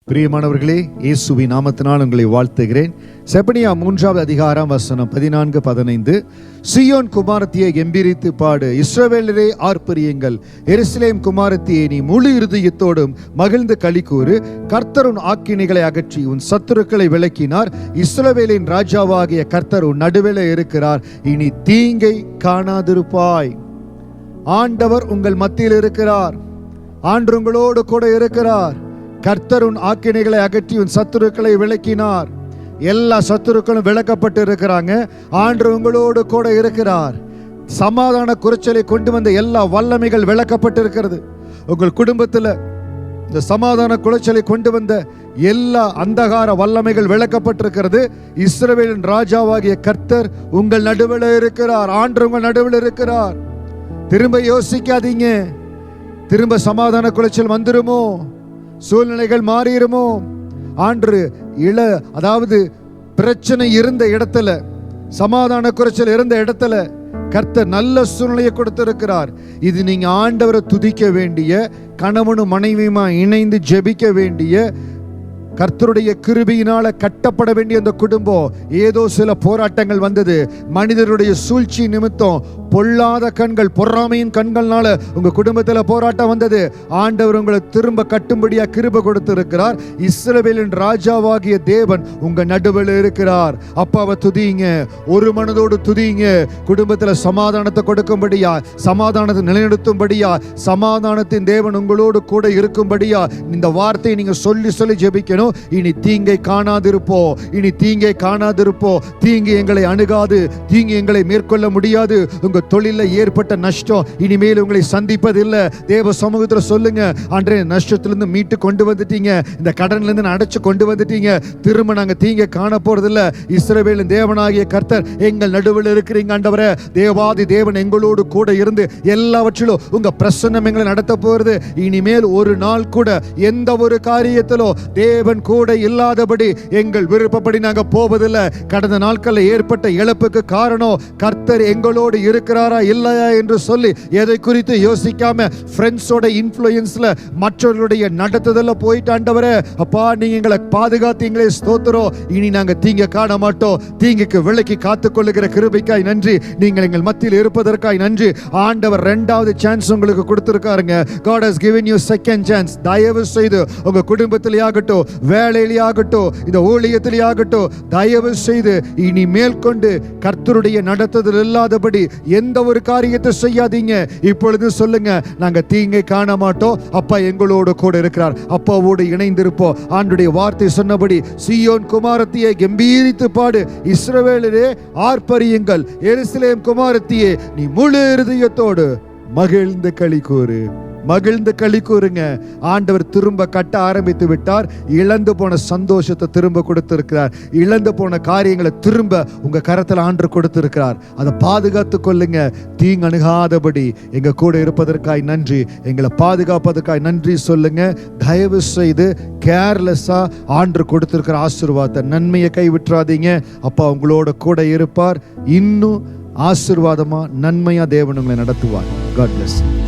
பிரியமானவர்களே, இயேசுவின் நாமத்தினால் உங்களை வாழ்த்துகிறேன். செபனியா 3வது அதிகாரம் வசனம் 14-15. சீயோன் குமாரத்தியை கெம்பீரித்து பாடு, இஸ்ரவேலரே ஆர்ப்பரியுங்கள், எருசலேம் குமாரத்தியை நீ முழு இருதயத்தோடும் மகிழ்ந்து களிக்கூறு. கர்த்தர் உன் ஆக்கினைகளை அகற்றி உன் சத்துருக்களை விலக்கினார். இஸ்ரவேலின் ராஜாவாகிய கர்த்தர் உன் நடுவிலே இருக்கிறார். இனி தீங்கை காணாதிருப்பாய். ஆண்டவர் உங்கள் மத்தியில் இருக்கிறார். ஆண்டு உங்களோடு கூட இருக்கிறார். கர்த்தர் உன் ஆக்கினைகளை அகற்றி உன் சத்துருக்களை விலக்கினார். எல்லா சத்துருக்களும் விலக்கப்பட்டு இருக்கிறாங்க. ஆண்டு உங்களோடு கூட இருக்கிறார். சமாதான குறைச்சலை கொண்டு வந்த எல்லா வல்லமைகள் விலக்கப்பட்டு இருக்கிறது. உங்கள் குடும்பத்தில் இந்த சமாதான குறைச்சலை கொண்டு வந்த எல்லா அந்தகார வல்லமைகள் விலக்கப்பட்டிருக்கிறது. இஸ்ரவேலின் ராஜாவாகிய கர்த்தர் உங்கள் நடுவில் இருக்கிறார். ஆண்டு உங்கள் நடுவில் இருக்கிறார். திரும்ப யோசிக்காதீங்க, திரும்ப சமாதான குறைச்சல் வந்துருமோ, சூழ்நிலைகள் மாறிடுமோ. அதாவது பிரச்சனை இருந்த இடத்துல, சமாதான குறைச்சல் இருந்த இடத்துல கர்த்தர் நல்ல சூழ்நிலையை கொடுத்திருக்கிறார். இது நீங்க ஆண்டவரை துதிக்க வேண்டிய, கணவனும் மனைவியுமா இணைந்து ஜெபிக்க வேண்டிய, கர்த்தருடைய கிருபையினால கட்டப்பட வேண்டிய அந்த குடும்பம். ஏதோ சில போராட்டங்கள் வந்தது. மனிதருடைய சூழ்ச்சி நிமித்தம் பொல்லாத கண்கள், பொறாமையின் கண்கள்னால உங்க குடும்பத்தில் போராட்டம் வந்தது. ஆண்டவர் உங்களை திரும்ப கட்டும்படியா கிருபை கொடுத்திருக்கிறார். இஸ்ரவேலின் ராஜாவாகிய தேவன் உங்க நடுவில் இருக்கிறார். அப்பாவை துதிங்க, ஒரு மனதோடு துதிங்க. குடும்பத்தில் சமாதானத்தை கொடுக்கும்படியா, சமாதானத்தை நிலைநிறுத்தும்படியா, சமாதானத்தின் தேவன் உங்களோடு கூட இருக்கும்படியா இந்த வார்த்தையை நீங்க சொல்லி சொல்லி ஜெபிக்கணும். இனி தீங்கை காணாதிருப்போ, இனி தீங்கை காணாதிருப்போ. தீங்கு எங்களை அணுகாது, தீங்கு எங்களை மேற்கொள்ள முடியாது. உங்க தொழில ஏற்பட்ட நஷ்டம் இனிமேல் உங்களை சந்திப்பதில்லை. தேவ சமூகத்தில் சொல்லுங்க, அன்றைய நஷ்டத்திலிருந்து மீட்டு கொண்டு வந்துட்டீங்க, இந்த கடன்ல இருந்து அடைச்சு கொண்டு வந்துட்டீங்க. திரும்ப நாங்க தீங்க காண போறதில்லை. இஸ்ரவேலின் தேவனாகிய கர்த்தர் எங்கள் நடுவில் இருக்கிறீங்க. ஆண்டவரே, தேவாதி தேவன் எங்களோடு கூட இருந்து எல்லாவற்றிலும் உங்க பிரசன்னம் எங்களை நடத்த போறது. இனிமேல் ஒரு நாள் கூட எந்த ஒரு காரியத்திலோ தேவன் கூட இல்லாதபடி எங்கள் விருப்பப்படி நாங்க போவதில்லை. கடந்த நாட்களில் ஏற்பட்ட இழப்புக்கு காரணம் கர்த்தர் எங்களோடு இருக்கிறாரா இல்லையா என்று சொல்லி எதை குறித்து யோசிக்காம ஃப்ரெண்ட்ஸோட இன்ஃப்ளூயன்ஸ்ல, மற்றவர்களுடைய நடத்துதல்ல போயிட்டு, ஆண்டவரே அப்பா நீங்க எங்களை பாதுகாத்தீங்களே, ஸ்தோத்திரம். இனி நாங்க தீங்க காண மாட்டோம். தீங்குக்கு விலக்கி காத்துக் கொள்ளுகிற கிருபைக்காய் நன்றி. நீங்கள் எங்கள் மத்தியில் இருப்பதற்காய் நன்றி. ஆண்டவர் 2வது சான்ஸ் உங்களுக்கு கொடுத்திருக்காருங்க. God has given you second chance. தயவு செய்து உங்க குடும்பத்திலே ஆகட்டும், வேலையிலே ஆகட்டும், இந்த ஊழியத்திலே ஆகட்டும், தயவு செய்து இனி மேற்கொண்டு கர்த்தருடைய நடத்துதல் இல்லாதபடி எந்த ஒரு காரியத்தை செய்யாதீங்க. இப்பொழுது சொல்லுங்க, நாங்க தீங்கை காண மாட்டோம். அப்பா எங்களோடு கூட இருக்கிறார். அப்பாவோடு இணைந்திருப்போம். ஆண்டுடைய வார்த்தை சொன்னபடி சீயோன் குமாரத்தியை கெம்பீரித்து பாடு, இஸ்ரவேலரே ஆர்ப்பரியுங்கள், எருசலேம் குமாரத்தியே நீ முழு இருதயத்தோடு மகிழ்ந்து களிக்கூறு. மகிழ்ந்து களி கூறுங்க. ஆண்டவர் திரும்ப கட்ட ஆரம்பித்து விட்டார். இழந்து போன சந்தோஷத்தை திரும்ப கொடுத்திருக்கிறார். இழந்து போன காரியங்களை திரும்ப உங்க கரத்தில் ஆண்டு கொடுத்திருக்கிறார். அதை பாதுகாத்து கொள்ளுங்க. தீங்கு அணுகாதபடி எங்க கூட இருப்பதற்காய் நன்றி, எங்களை பாதுகாப்பதற்காய் நன்றி சொல்லுங்க. தயவு செய்து கேர்லெஸ்ஸா ஆண்டு கொடுத்திருக்கிற ஆசீர்வாதத்தை, நன்மையை கைவிட்டுறாதீங்க. அப்பா உங்களோட கூட இருப்பார். இன்னும் ஆசீர்வாதமா நன்மையா தேவன் உங்களை நடத்துவார். God bless you.